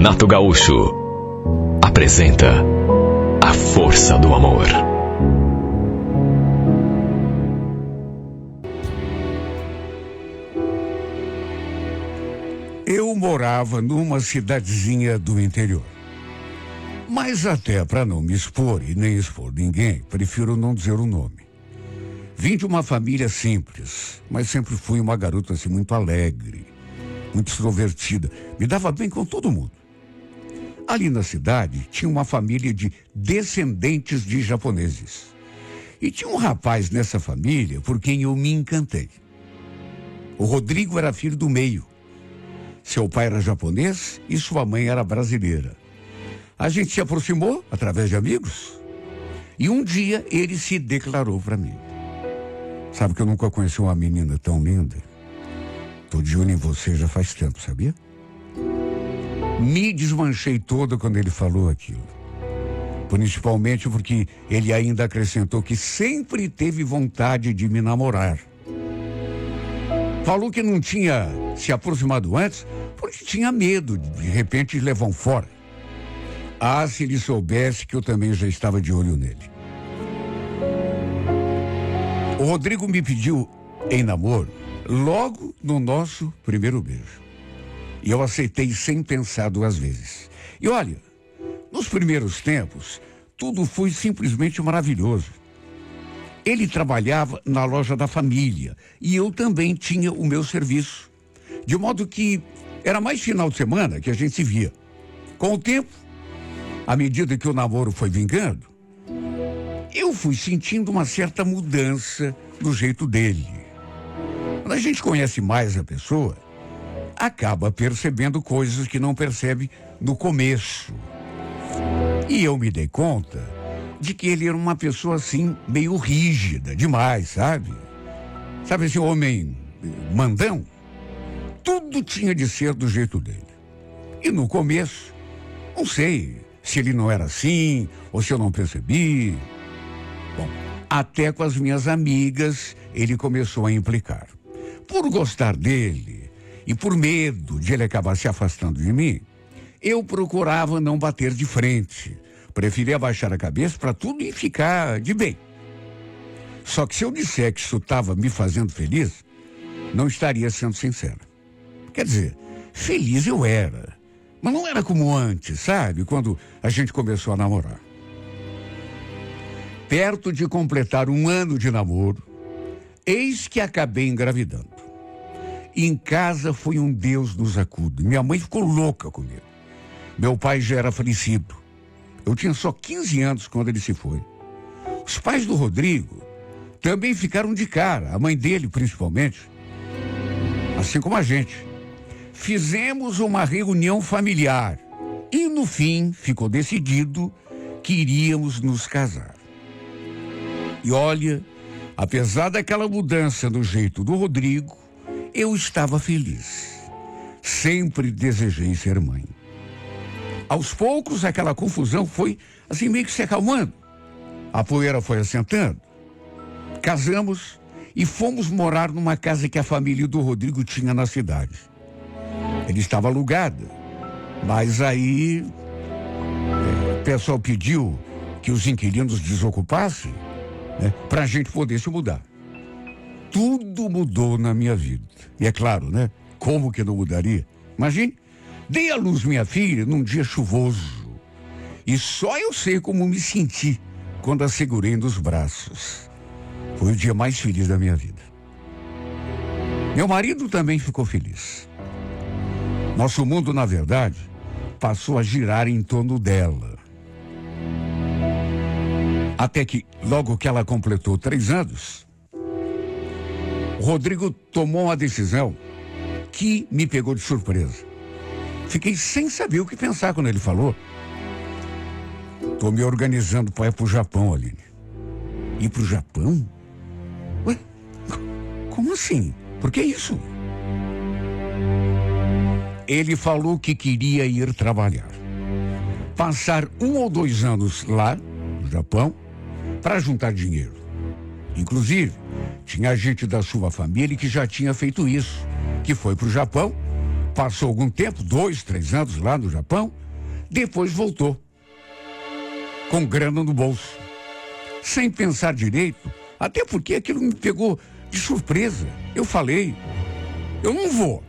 Renato Gaúcho apresenta A Força do Amor. Eu morava numa cidadezinha do interior. Mas até para não me expor e nem expor ninguém, prefiro não dizer o nome. Vim de uma família simples, mas sempre fui uma garota assim muito alegre, muito extrovertida. Me dava bem com todo mundo. Ali na cidade tinha uma família de descendentes de japoneses. E tinha um rapaz nessa família por quem eu me encantei. O Rodrigo era filho do meio. Seu pai era japonês e sua mãe era brasileira. A gente se aproximou através de amigos e um dia ele se declarou para mim. Sabe que eu nunca conheci uma menina tão linda? Tô de olho em você já faz tempo, sabia? Me desmanchei toda quando ele falou aquilo. Principalmente porque ele ainda acrescentou que sempre teve vontade de me namorar. Falou que não tinha se aproximado antes porque tinha medo de repente levar um fora. Ah, se ele soubesse que eu também já estava de olho nele. O Rodrigo me pediu em namoro logo no nosso primeiro beijo. E eu aceitei sem pensar duas vezes. E olha, nos primeiros tempos, tudo foi simplesmente maravilhoso. Ele trabalhava na loja da família e eu também tinha o meu serviço. De modo que era mais final de semana que a gente se via. Com o tempo, à medida que o namoro foi vingando, eu fui sentindo uma certa mudança no jeito dele. Quando a gente conhece mais a pessoa, acaba percebendo coisas que não percebe no começo. E eu me dei conta de que ele era uma pessoa assim, meio rígida demais, sabe? Sabe esse homem mandão? Tudo tinha de ser do jeito dele. E no começo, não sei se ele não era assim, ou se eu não percebi. Bom, até com as minhas amigas, ele começou a implicar. Por gostar dele e por medo de ele acabar se afastando de mim, eu procurava não bater de frente. Preferia abaixar a cabeça para tudo e ficar de bem. Só que se eu disser que isso estava me fazendo feliz, não estaria sendo sincero. Quer dizer, feliz eu era. Mas não era como antes, sabe? Quando a gente começou a namorar. Perto de completar um ano de namoro, eis que acabei engravidando. Em casa foi um Deus nos acuda. Minha mãe ficou louca comigo. Meu pai já era falecido. Eu tinha só 15 anos quando ele se foi. Os pais do Rodrigo também ficaram de cara, a mãe dele principalmente. Assim como a gente. Fizemos uma reunião familiar e no fim ficou decidido que iríamos nos casar. E olha, apesar daquela mudança no jeito do Rodrigo, eu estava feliz. Sempre desejei ser mãe. Aos poucos, aquela confusão foi assim meio que se acalmando. A poeira foi assentando. Casamos e fomos morar numa casa que a família do Rodrigo tinha na cidade. Ele estava alugada, mas aí o pessoal pediu que os inquilinos desocupassem, para a gente poder se mudar. Tudo mudou na minha vida. E é claro, né? Como que não mudaria? Imagine, dei à luz minha filha num dia chuvoso. E só eu sei como me senti quando a segurei nos braços. Foi o dia mais feliz da minha vida. Meu marido também ficou feliz. Nosso mundo, na verdade, passou a girar em torno dela. Até que, logo que ela completou 3 anos, o Rodrigo tomou uma decisão que me pegou de surpresa. Fiquei sem saber o que pensar quando ele falou. Tô me organizando para ir pro Japão, Aline. Ir pro Japão? Ué, como assim? Por que isso? Ele falou que queria ir trabalhar. Passar 1 ou 2 anos lá, no Japão, para juntar dinheiro. Inclusive, tinha gente da sua família que já tinha feito isso, que foi para o Japão Passou algum tempo, 2, 3 anos lá no Japão, depois voltou, com grana no bolso, sem pensar direito, até porque aquilo me pegou de surpresa. Eu falei, eu não vou,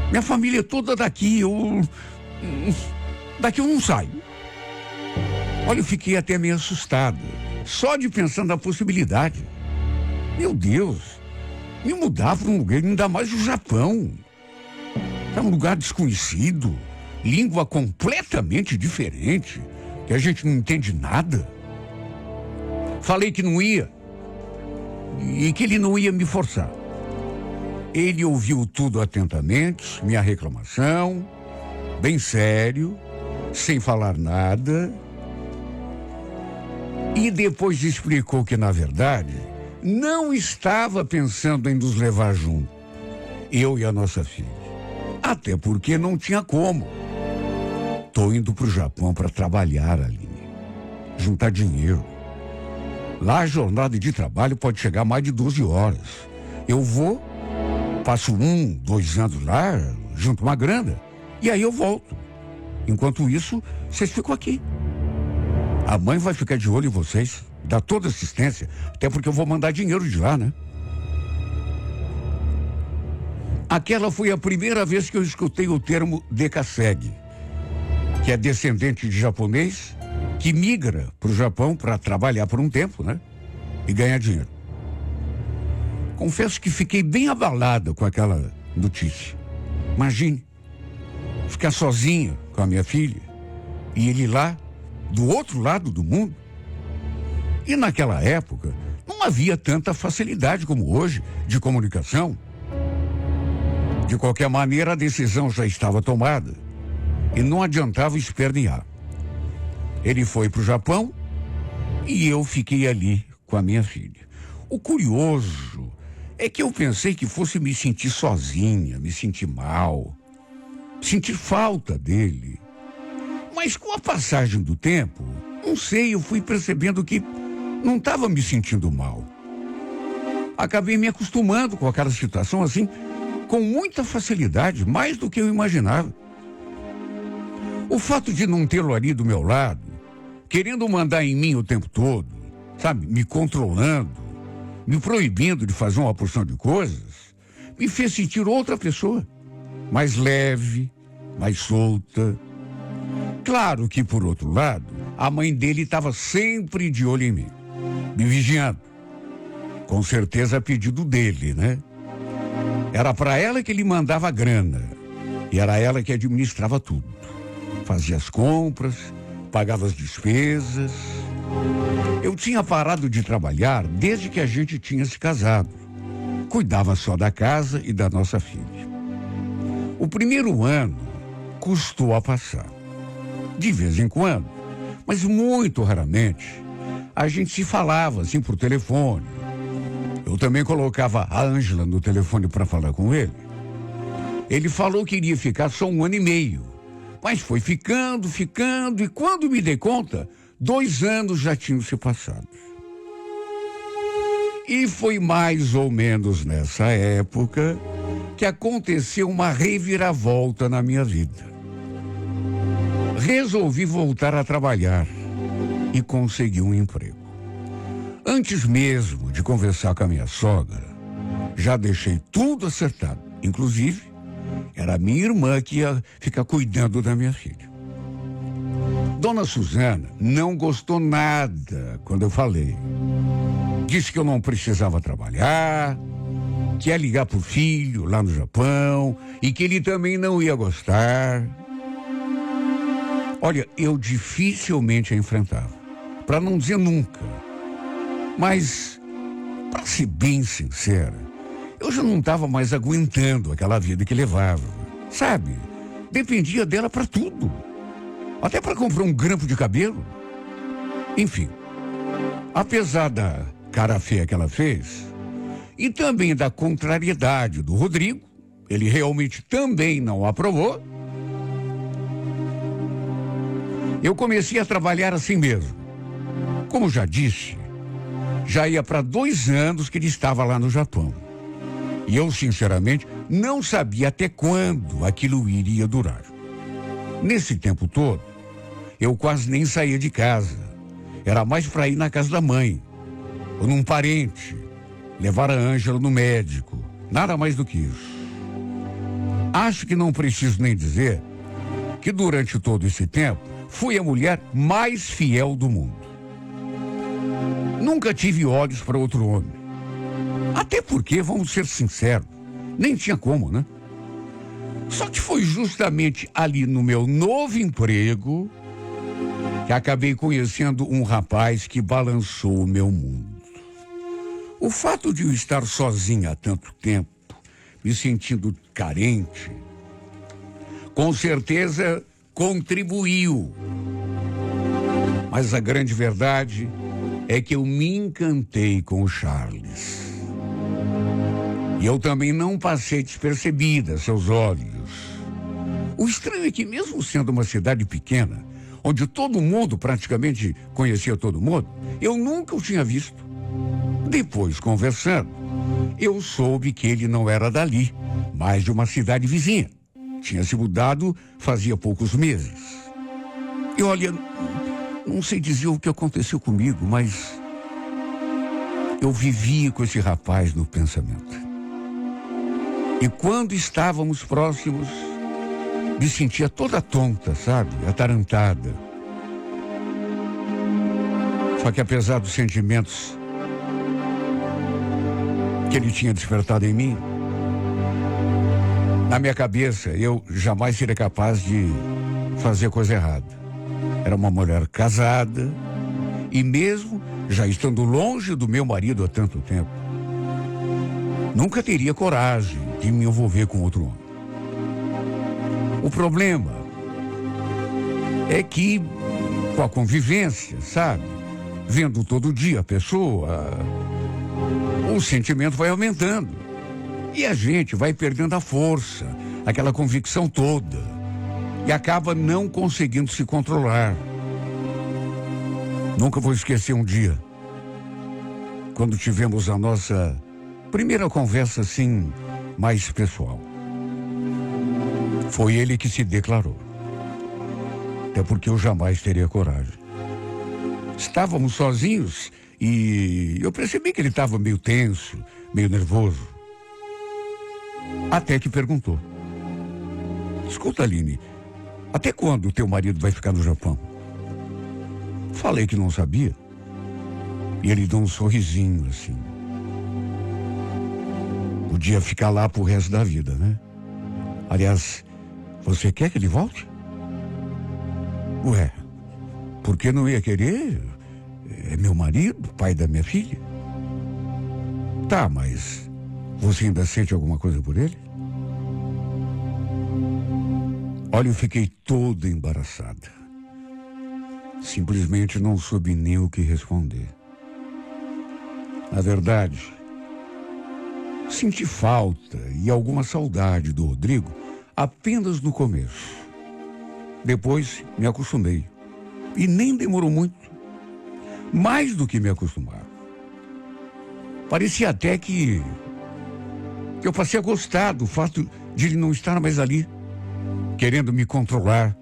minha família é toda daqui, daqui eu não saio. Olha, eu fiquei até meio assustado, só de pensar na possibilidade. Meu Deus, me mudar para um lugar, ainda mais o Japão. É um lugar desconhecido, língua completamente diferente, que a gente não entende nada. Falei que não ia e que ele não ia me forçar. Ele ouviu tudo atentamente, minha reclamação, bem sério, sem falar nada. E depois explicou que, na verdade, não estava pensando em nos levar junto, eu e a nossa filha. Até porque não tinha como. Tô indo pro Japão para trabalhar, Aline. Juntar dinheiro. Lá a jornada de trabalho pode chegar a mais de 12 horas. Eu vou, passo 1, 2 anos lá, junto uma grana, e aí eu volto. Enquanto isso, vocês ficam aqui. A mãe vai ficar de olho em vocês, dá toda assistência, até porque eu vou mandar dinheiro de lá, né? Aquela foi a primeira vez que eu escutei o termo Dekaseg, que é descendente de japonês que migra para o Japão para trabalhar por um tempo, né? E ganhar dinheiro. Confesso que fiquei bem abalada com aquela notícia. Imagine, ficar sozinha com a minha filha e ele lá, do outro lado do mundo. E naquela época, não havia tanta facilidade como hoje de comunicação. De qualquer maneira, a decisão já estava tomada e não adiantava espernear. Ele foi para o Japão e eu fiquei ali com a minha filha. O curioso é que eu pensei que fosse me sentir sozinha, me sentir mal, sentir falta dele. Mas com a passagem do tempo, não sei, eu fui percebendo que não estava me sentindo mal. Acabei me acostumando com aquela situação assim, com muita facilidade, mais do que eu imaginava. O fato de não tê-lo ali do meu lado, querendo mandar em mim o tempo todo, sabe, me controlando, me proibindo de fazer uma porção de coisas, me fez sentir outra pessoa, mais leve, mais solta. Claro que, por outro lado, a mãe dele estava sempre de olho em mim, me vigiando. Com certeza a pedido dele, né? Era para ela que ele mandava a grana. E era ela que administrava tudo. Fazia as compras, pagava as despesas. Eu tinha parado de trabalhar desde que a gente tinha se casado. Cuidava só da casa e da nossa filha. O primeiro ano custou a passar. De vez em quando, mas muito raramente, a gente se falava assim por telefone. Eu também colocava a Ângela no telefone para falar com ele. Ele falou que iria ficar só 1 ano e meio, mas foi ficando, e quando me dei conta, 2 anos já tinham se passado. E foi mais ou menos nessa época que aconteceu uma reviravolta na minha vida. Resolvi voltar a trabalhar e consegui um emprego. Antes mesmo de conversar com a minha sogra, já deixei tudo acertado. Inclusive, era a minha irmã que ia ficar cuidando da minha filha. Dona Suzana não gostou nada quando eu falei. Disse que eu não precisava trabalhar, que ia ligar pro filho lá no Japão e que ele também não ia gostar. Olha, eu dificilmente a enfrentava, para não dizer nunca. Mas, para ser bem sincera, eu já não estava mais aguentando aquela vida que levava. Sabe? Dependia dela para tudo. Até para comprar um grampo de cabelo. Enfim, apesar da cara feia que ela fez, e também da contrariedade do Rodrigo, ele realmente também não aprovou, eu comecei a trabalhar assim mesmo. Como já disse, já ia para 2 anos que ele estava lá no Japão. E eu, sinceramente, não sabia até quando aquilo iria durar. Nesse tempo todo, eu quase nem saía de casa. Era mais para ir na casa da mãe, ou num parente, levar a Ângela no médico. Nada mais do que isso. Acho que não preciso nem dizer que durante todo esse tempo fui a mulher mais fiel do mundo. Nunca tive olhos para outro homem. Até porque, vamos ser sinceros, nem tinha como, né? Só que foi justamente ali no meu novo emprego que acabei conhecendo um rapaz que balançou o meu mundo. O fato de eu estar sozinho há tanto tempo, me sentindo carente, com certeza contribuiu. Mas a grande verdade é que eu me encantei com o Charles. E eu também não passei despercebida a seus olhos. O estranho é que, mesmo sendo uma cidade pequena, onde todo mundo praticamente conhecia todo mundo, eu nunca o tinha visto. Depois, conversando, eu soube que ele não era dali, mas de uma cidade vizinha. Tinha se mudado fazia poucos meses. E olha, não sei dizer o que aconteceu comigo, mas eu vivia com esse rapaz no pensamento. E quando estávamos próximos, me sentia toda tonta, sabe? Atarantada. Só que apesar dos sentimentos que ele tinha despertado em mim, na minha cabeça, eu jamais seria capaz de fazer coisa errada. Era uma mulher casada e mesmo já estando longe do meu marido há tanto tempo, nunca teria coragem de me envolver com outro homem. O problema é que, com a convivência, sabe? Vendo todo dia a pessoa, o sentimento vai aumentando. E a gente vai perdendo a força, aquela convicção toda. E acaba não conseguindo se controlar. Nunca vou esquecer um dia, quando tivemos a nossa primeira conversa assim, mais pessoal. Foi ele que se declarou. Até porque eu jamais teria coragem. Estávamos sozinhos e eu percebi que ele estava meio tenso, meio nervoso. Até que perguntou: escuta, Aline, até quando o teu marido vai ficar no Japão? Falei que não sabia. E ele deu um sorrisinho assim. Podia ficar lá pro resto da vida, né? Aliás, você quer que ele volte? Ué, por que não ia querer? É meu marido, pai da minha filha. Tá, mas você ainda sente alguma coisa por ele? Olha, eu fiquei toda embaraçada. Simplesmente não soube nem o que responder. Na verdade, senti falta e alguma saudade do Rodrigo apenas no começo. Depois me acostumei. E nem demorou muito. Mais do que me acostumar. Parecia até que eu passei a gostar do fato de ele não estar mais ali, querendo me controlar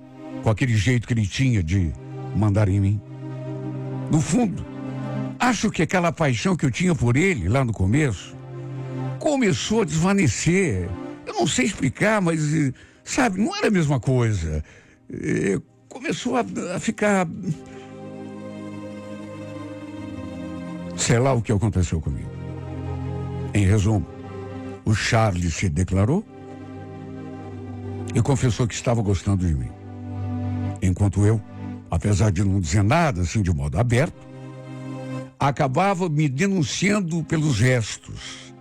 com aquele jeito que ele tinha de mandar em mim. No fundo, acho que aquela paixão que eu tinha por ele lá no começo começou a desvanecer. Eu não sei explicar, mas, sabe, não era a mesma coisa. Começou a ficar... Sei lá o que aconteceu comigo. Em resumo, o Charles se declarou e confessou que estava gostando de mim. Enquanto eu, apesar de não dizer nada assim de modo aberto, acabava me denunciando pelos gestos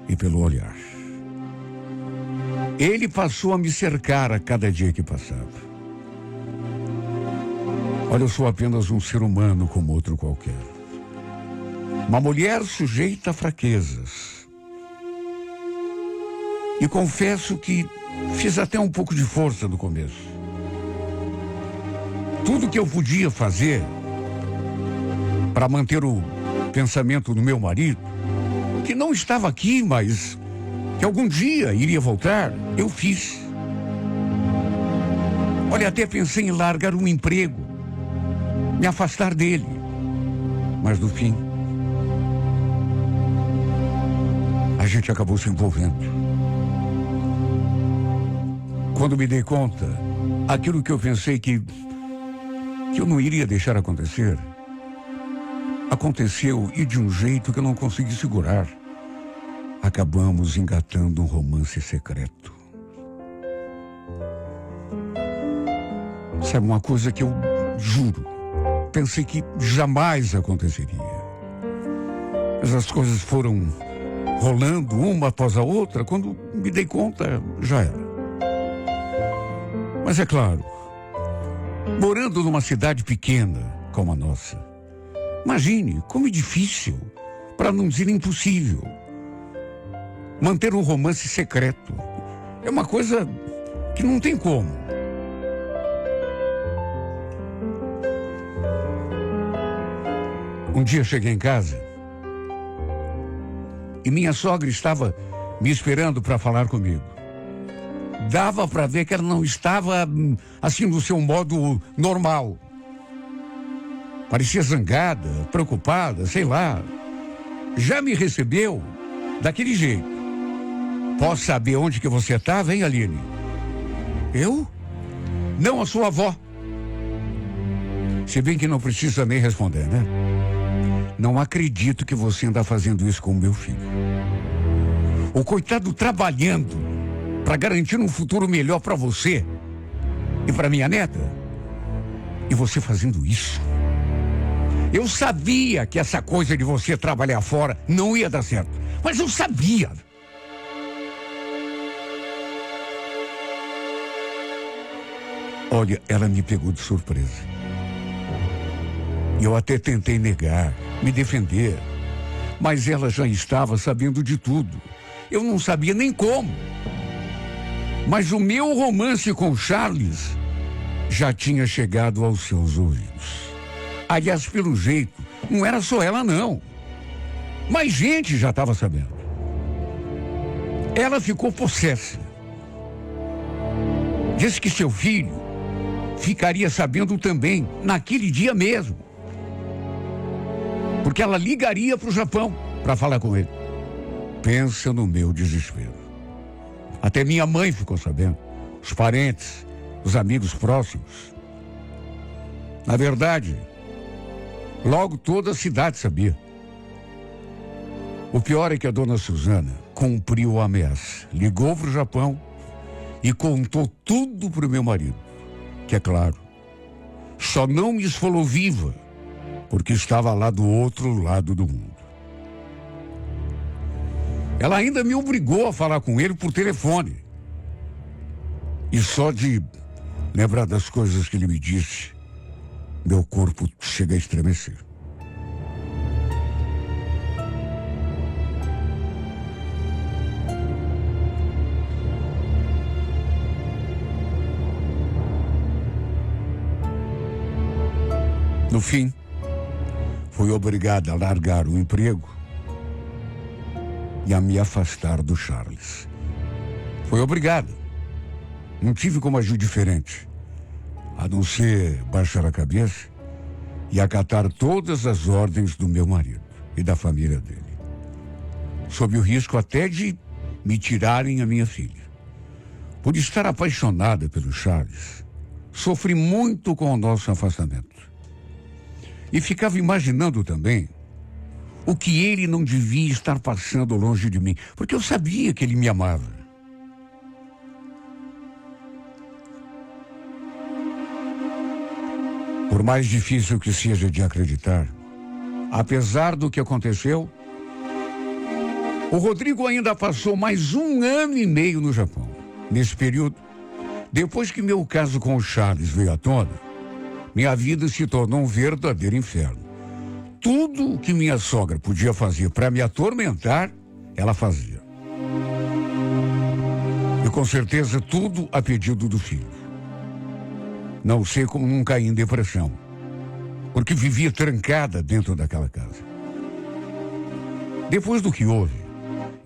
e pelo olhar. Ele passou a me cercar a cada dia que passava. Olha, eu sou apenas um ser humano como outro qualquer. Uma mulher sujeita a fraquezas. E confesso que fiz até um pouco de força no começo. Tudo que eu podia fazer para manter o pensamento do meu marido, que não estava aqui, mas que algum dia iria voltar, eu fiz. Olha, até pensei em largar um emprego, me afastar dele. Mas no fim, a gente acabou se envolvendo. Quando me dei conta, aquilo que eu pensei que eu não iria deixar acontecer, aconteceu e de um jeito que eu não consegui segurar. Acabamos engatando um romance secreto. Sabe uma coisa que eu juro, pensei que jamais aconteceria. Mas as coisas foram rolando uma após a outra, quando me dei conta, já era. Mas é claro, morando numa cidade pequena como a nossa, imagine como é difícil, para não dizer impossível, manter um romance secreto. É uma coisa que não tem como. Um dia cheguei em casa e minha sogra estava me esperando para falar comigo. Dava para ver que ela não estava assim no seu modo normal. Parecia zangada, preocupada, sei lá. Já me recebeu daquele jeito. Posso saber onde que você estava, hein, Aline? Eu? Não, a sua avó. Se bem que não precisa nem responder, né? Não acredito que você anda fazendo isso com o meu filho. O coitado trabalhando para garantir um futuro melhor para você e para minha neta. E você fazendo isso. Eu sabia que essa coisa de você trabalhar fora não ia dar certo. Mas eu sabia. Olha, ela me pegou de surpresa. Eu até tentei negar, me defender. Mas ela já estava sabendo de tudo. Eu não sabia nem como. Mas o meu romance com Charles já tinha chegado aos seus ouvidos. Aliás, pelo jeito, não era só ela, não. Mas gente já estava sabendo. Ela ficou possessa. Disse que seu filho ficaria sabendo também, naquele dia mesmo. Porque ela ligaria para o Japão para falar com ele. Pensa no meu desespero. Até minha mãe ficou sabendo. Os parentes, os amigos próximos. Na verdade, logo toda a cidade sabia. O pior é que a dona Suzana cumpriu a ameaça. Ligou para o Japão e contou tudo para o meu marido. Que é claro, só não me esfolou viva, porque estava lá do outro lado do mundo. Ela ainda me obrigou a falar com ele por telefone. E só de lembrar das coisas que ele me disse, meu corpo chega a estremecer. No fim, fui obrigada a largar o emprego e a me afastar do Charles. Foi obrigada. Não tive como agir diferente, a não ser baixar a cabeça e acatar todas as ordens do meu marido e da família dele. Sob o risco até de me tirarem a minha filha. Por estar apaixonada pelo Charles, sofri muito com o nosso afastamento. E ficava imaginando também o que ele não devia estar passando longe de mim, porque eu sabia que ele me amava. Por mais difícil que seja de acreditar, apesar do que aconteceu, o Rodrigo ainda passou mais 1 ano e meio no Japão. Nesse período, depois que meu caso com o Charles veio à tona, minha vida se tornou um verdadeiro inferno. Tudo o que minha sogra podia fazer para me atormentar, ela fazia. E com certeza tudo a pedido do filho. Não sei como não caí em depressão, porque vivia trancada dentro daquela casa. Depois do que houve,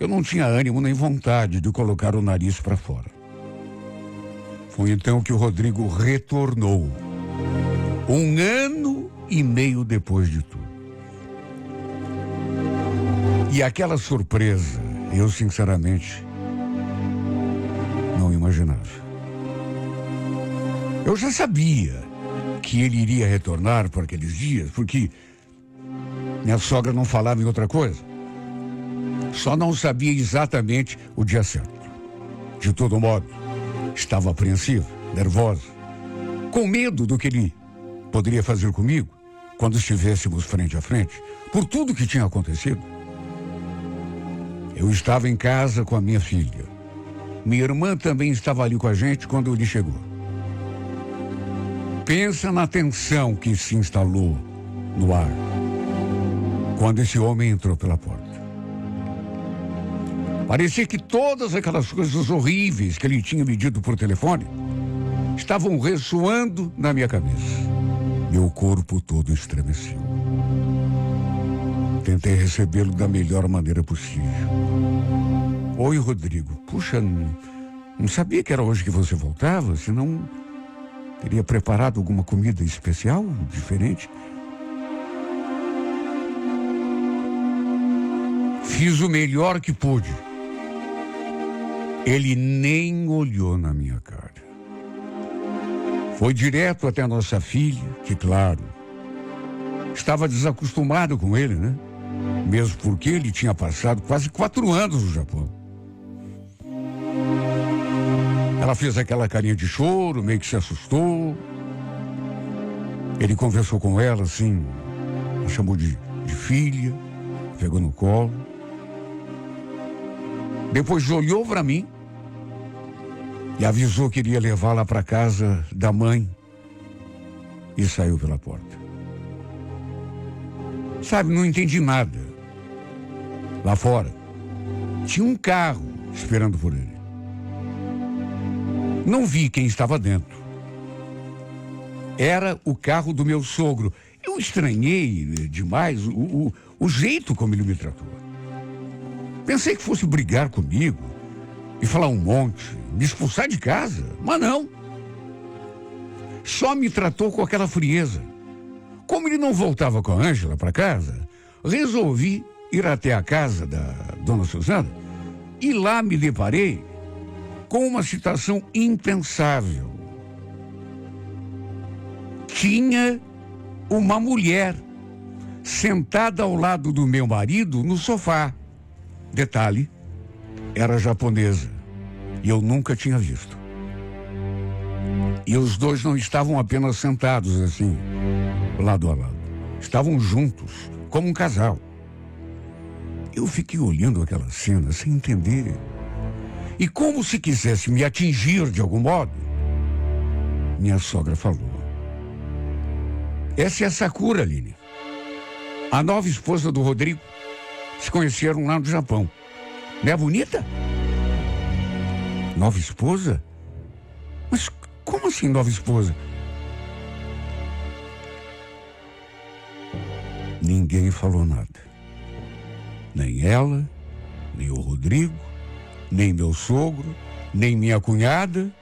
Eu não tinha ânimo nem vontade de colocar o nariz para fora. Foi então que o Rodrigo retornou. 1 ano e meio depois de tudo. E aquela surpresa, eu sinceramente não imaginava. Eu já sabia que ele iria retornar por aqueles dias, porque minha sogra não falava em outra coisa. Só não sabia exatamente o dia certo. De todo modo, estava apreensiva, nervosa, com medo do que ele poderia fazer comigo quando estivéssemos frente a frente, por tudo que tinha acontecido. Eu estava em casa com a minha filha. Minha irmã também estava ali com a gente quando ele chegou. Pensa na tensão que se instalou no ar quando esse homem entrou pela porta. Parecia que todas aquelas coisas horríveis que ele tinha me dito por telefone estavam ressoando na minha cabeça. Meu corpo todo estremeceu. Tentei recebê-lo da melhor maneira possível. Oi, Rodrigo. Puxa, não sabia que era hoje que você voltava, senão teria preparado alguma comida especial, diferente. Fiz o melhor que pude. Ele nem olhou na minha cara. Foi direto até a nossa filha, que, claro, estava desacostumado com ele, né? Mesmo porque ele tinha passado quase 4 anos no Japão. Ela fez aquela carinha de choro, meio que se assustou. Ele conversou com ela, assim, a chamou de filha, pegou no colo. Depois olhou para mim e avisou que iria levá-la para casa da mãe e saiu pela porta. Sabe, não entendi nada. Lá fora tinha um carro esperando por ele. Não vi quem estava dentro. Era o carro do meu sogro. Eu estranhei demais o jeito como ele me tratou. Pensei que fosse brigar comigo e falar um monte, me expulsar de casa, mas não. Só me tratou com aquela frieza. Como ele não voltava com a Ângela para casa, resolvi ir até a casa da dona Suzana e lá me deparei com uma situação impensável. Tinha uma mulher sentada ao lado do meu marido no sofá. Detalhe, era japonesa e eu nunca tinha visto. E os dois não estavam apenas sentados assim, lado a lado. Estavam juntos, como um casal. Eu fiquei olhando aquela cena sem entender. E como se quisesse me atingir de algum modo, minha sogra falou: essa é a Sakura, Aline, a nova esposa do Rodrigo. Se conheceram lá no Japão. Não é bonita? Nova esposa? Mas como assim nova esposa? Ninguém falou nada. Nem ela, nem o Rodrigo, nem meu sogro, nem minha cunhada.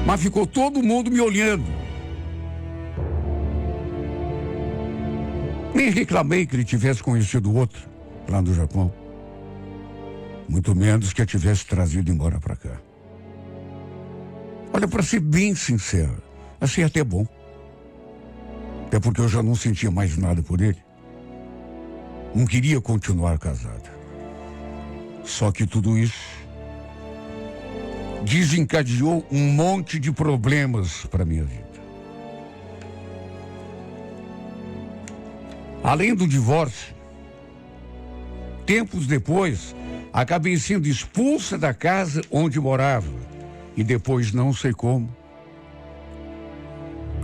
Mas ficou todo mundo me olhando. Nem reclamei que ele tivesse conhecido outro lá no Japão. Muito menos que a tivesse trazido embora para cá. Olha, para ser bem sincero, achei até bom. Até porque eu já não sentia mais nada por ele. Não queria continuar casada. Só que tudo isso desencadeou um monte de problemas para minha vida. Além do divórcio, tempos depois, acabei sendo expulsa da casa onde morava. E depois, não sei como,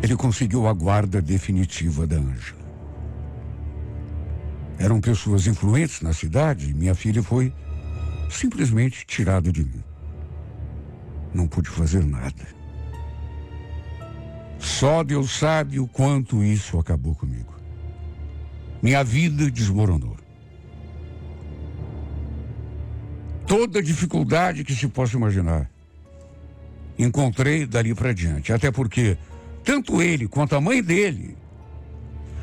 ele conseguiu a guarda definitiva da Ângela. Eram pessoas influentes na cidade e minha filha foi simplesmente tirada de mim. Não pude fazer nada. Só Deus sabe o quanto isso acabou comigo. Minha vida desmoronou. toda a dificuldade que se possa imaginar. Encontrei dali para diante, até porque tanto ele quanto a mãe dele,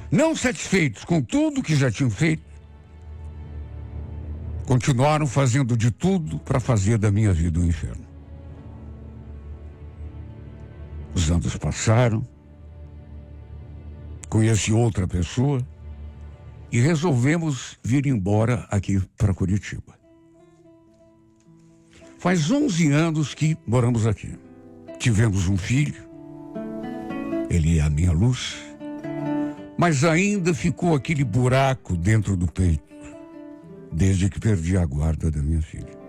não satisfeitos com tudo que já tinham feito, continuaram fazendo de tudo para fazer da minha vida um inferno. Os anos passaram, conheci outra pessoa e resolvemos vir embora aqui para Curitiba. Faz 11 anos que moramos aqui. Tivemos um filho, ele é a minha luz, mas ainda ficou aquele buraco dentro do peito, desde que perdi a guarda da minha filha.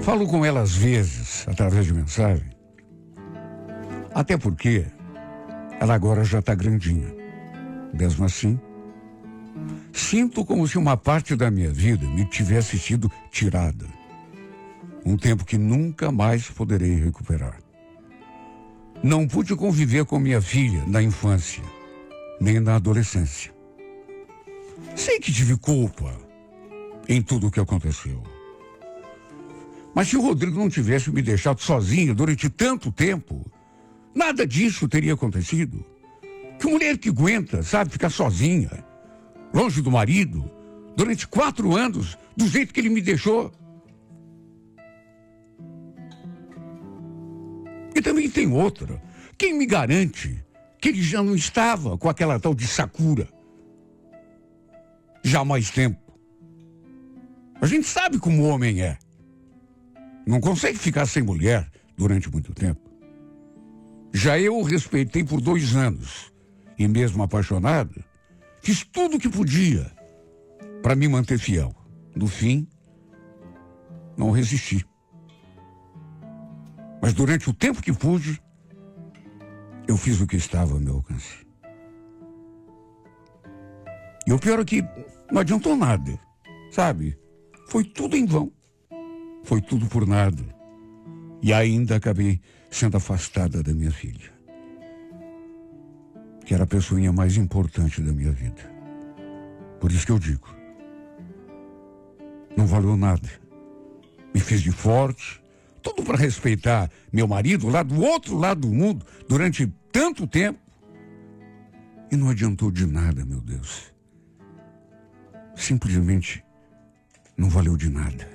Falo com ela às vezes, através de mensagem, até porque ela agora já está grandinha. Mesmo assim, sinto como se uma parte da minha vida me tivesse sido tirada. Um tempo que nunca mais poderei recuperar. Não pude conviver com minha filha na infância, nem na adolescência. Sei que tive culpa em tudo o que aconteceu. Mas se o Rodrigo não tivesse me deixado sozinho durante tanto tempo, nada disso teria acontecido. Que mulher que aguenta, sabe, ficar sozinha, longe do marido, durante 4 anos, do jeito que ele me deixou. E também tem outra. Quem me garante que ele já não estava com aquela tal de Sakura já há mais tempo? A gente sabe como o homem é. Não consegue ficar sem mulher durante muito tempo. Já eu o respeitei por 2 anos. E mesmo apaixonado, fiz tudo o que podia para me manter fiel. No fim, não resisti. Mas durante o tempo que pude, eu fiz o que estava ao meu alcance. E o pior é que não adiantou nada, sabe? Foi tudo em vão. Foi tudo por nada. E ainda acabei sendo afastada da minha filha, que era a pessoinha mais importante da minha vida. Por isso que eu digo, não valeu nada. Me fez de forte, tudo para respeitar meu marido lá do outro lado do mundo durante tanto tempo. E não adiantou de nada, meu Deus. Simplesmente não valeu de nada.